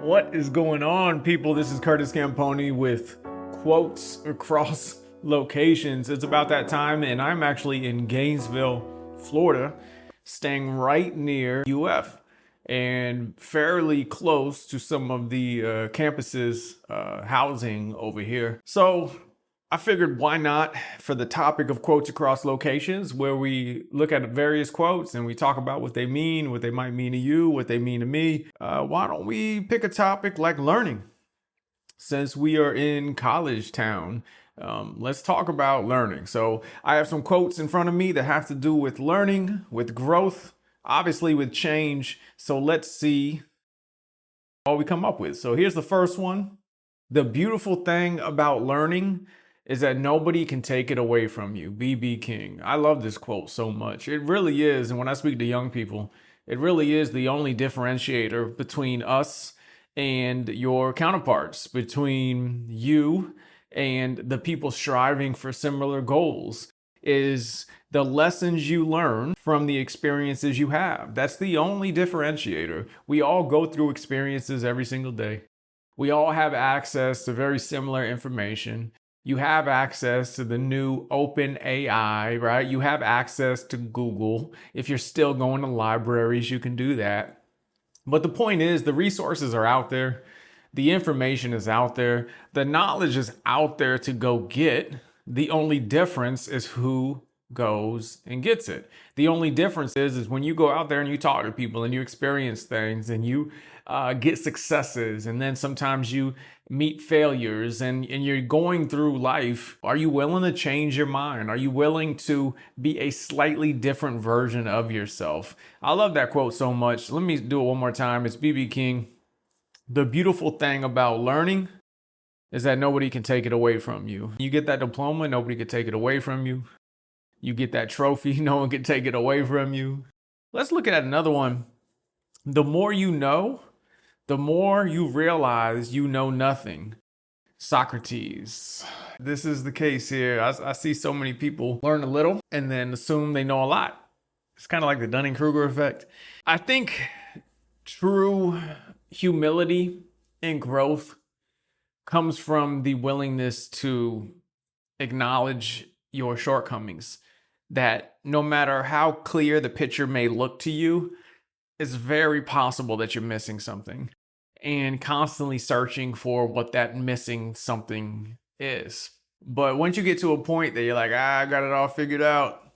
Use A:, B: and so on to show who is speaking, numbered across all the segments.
A: What is going on, people? This is Curtis Camponi with quotes across locations. It's about that time, and I'm actually in Gainesville, Florida, staying right near UF and fairly close to some of the campuses housing over here. So I figured why not, for the topic of quotes across locations, where we look at various quotes and we talk about what they mean, what they might mean to you, what they mean to me. Why don't we pick a topic like learning? Since we are in college town, let's talk about learning. So I have some quotes in front of me that have to do with learning, with growth, obviously with change. So let's see what we come up with. So here's the first one. The beautiful thing about learning is that nobody can take it away from you. B.B. King. I love this quote so much. It really is. And when I speak to young people, it really is the only differentiator between us and your counterparts, between you and the people striving for similar goals, is the lessons you learn from the experiences you have. That's the only differentiator. We all go through experiences every single day. We all have access to very similar information. You have access to the new open AI, right? You have access to Google. If you're still going to libraries, you can do that. But the point is, the resources are out there. The information is out there. The knowledge is out there to go get. The only difference is who goes and gets it. The only difference is when you go out there and you talk to people and you experience things and you get successes, and then sometimes you meet failures, and you're going through life. Are you willing to change your mind? Are you willing to be a slightly different version of yourself? I love that quote so much. Let me do it one more time. It's B.B. King. The beautiful thing about learning is that nobody can take it away from you. You get that diploma, nobody can take it away from you. You get that trophy, no one can take it away from you. Let's look at another one. The more you know, the more you realize you know nothing. Socrates. This is the case here. I see so many people learn a little and then assume they know a lot. It's kind of like the Dunning-Kruger effect. I think true humility and growth comes from the willingness to acknowledge your shortcomings. That no matter how clear the picture may look to you, it's very possible that you're missing something, and constantly searching for what that missing something is. But once you get to a point that you're like, I got it all figured out,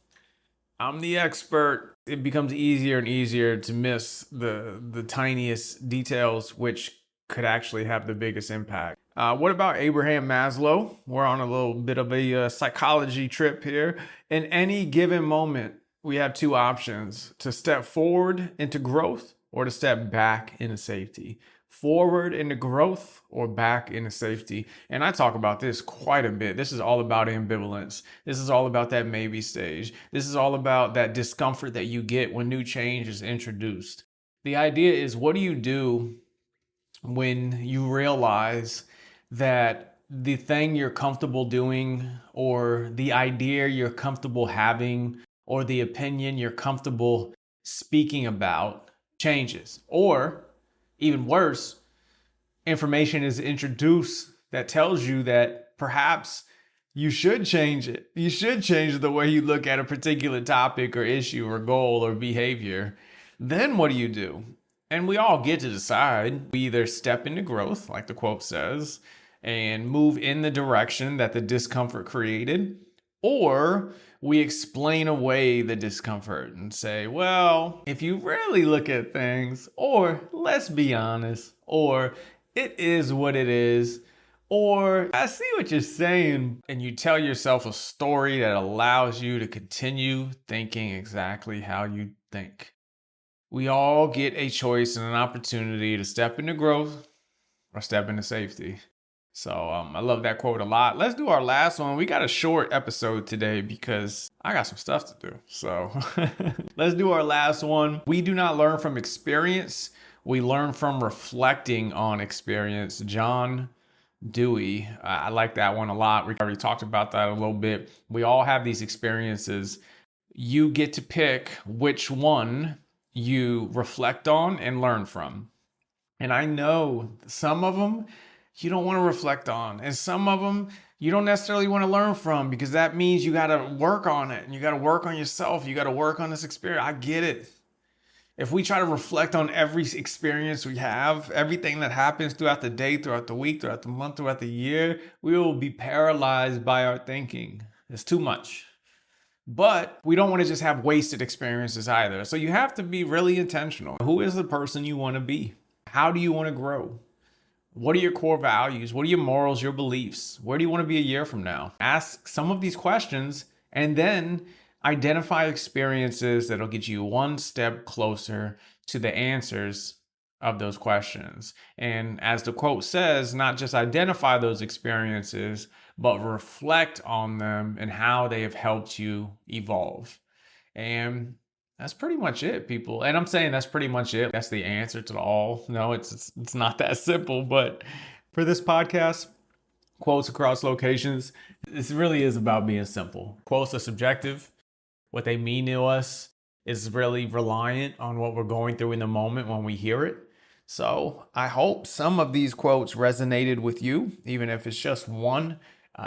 A: I'm the expert, it becomes easier and easier to miss the tiniest details, which could actually have the biggest impact. What about Abraham Maslow? We're on a little bit of a psychology trip here. In any given moment, we have two options: to step forward into growth or to step back into safety. Forward into growth or back into safety. And I talk about this quite a bit. This is all about ambivalence. This is all about that maybe stage. This is all about that discomfort that you get when new change is introduced. The idea is, what do you do when you realize that the thing you're comfortable doing, or the idea you're comfortable having, or the opinion you're comfortable speaking about changes? Or even worse, information is introduced that tells you that perhaps you should change it. You should change the way you look at a particular topic or issue or goal or behavior. Then what do? And we all get to decide. We either step into growth, like the quote says, and move in the direction that the discomfort created, or we explain away the discomfort and say, well, if you really look at things, or let's be honest, or it is what it is, or I see what you're saying, and you tell yourself a story that allows you to continue thinking exactly how you think. We all get a choice and an opportunity to step into growth or step into safety. So I love that quote a lot. Let's do our last one. We got a short episode today because I got some stuff to do. So let's do our last one. We do not learn from experience. We learn from reflecting on experience. John Dewey. I like that one a lot. We already talked about that a little bit. We all have these experiences. You get to pick which one you reflect on and learn from. And I know some of them you don't want to reflect on, and some of them you don't necessarily want to learn from, because that means you got to work on it and you got to work on yourself. You got to work on this experience. I get it. If we try to reflect on every experience we have, everything that happens throughout the day, throughout the week, throughout the month, throughout the year, we will be paralyzed by our thinking. It's too much. But we don't want to just have wasted experiences either. So you have to be really intentional. Who is the person you want to be? How do you want to grow? What are your core values? What are your morals, your beliefs? Where do you want to be a year from now? Ask some of these questions and then identify experiences that'll get you one step closer to the answers of those questions. And as the quote says, not just identify those experiences, but reflect on them and how they have helped you evolve. And that's pretty much it, people. And I'm saying that's pretty much it. That's the answer to all. No, it's not that simple. But for this podcast, quotes across locations, this really is about being simple. Quotes are subjective. What they mean to us is really reliant on what we're going through in the moment when we hear it. So I hope some of these quotes resonated with you, even if it's just one.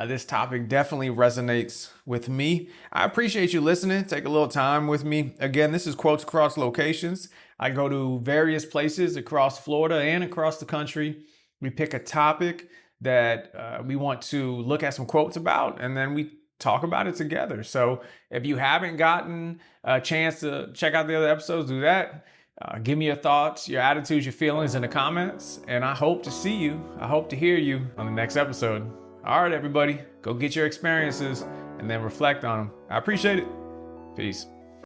A: This topic definitely resonates with me. I appreciate you listening. Take a little time with me. Again, this is Quotes Across Locations. I go to various places across Florida and across the country. We pick a topic that we want to look at some quotes about, and then we talk about it together. So if you haven't gotten a chance to check out the other episodes, do that. Give me your thoughts, your attitudes, your feelings in the comments, and I hope to see you. I hope to hear you on the next episode. All right, everybody, go get your experiences and then reflect on them. I appreciate it. Peace.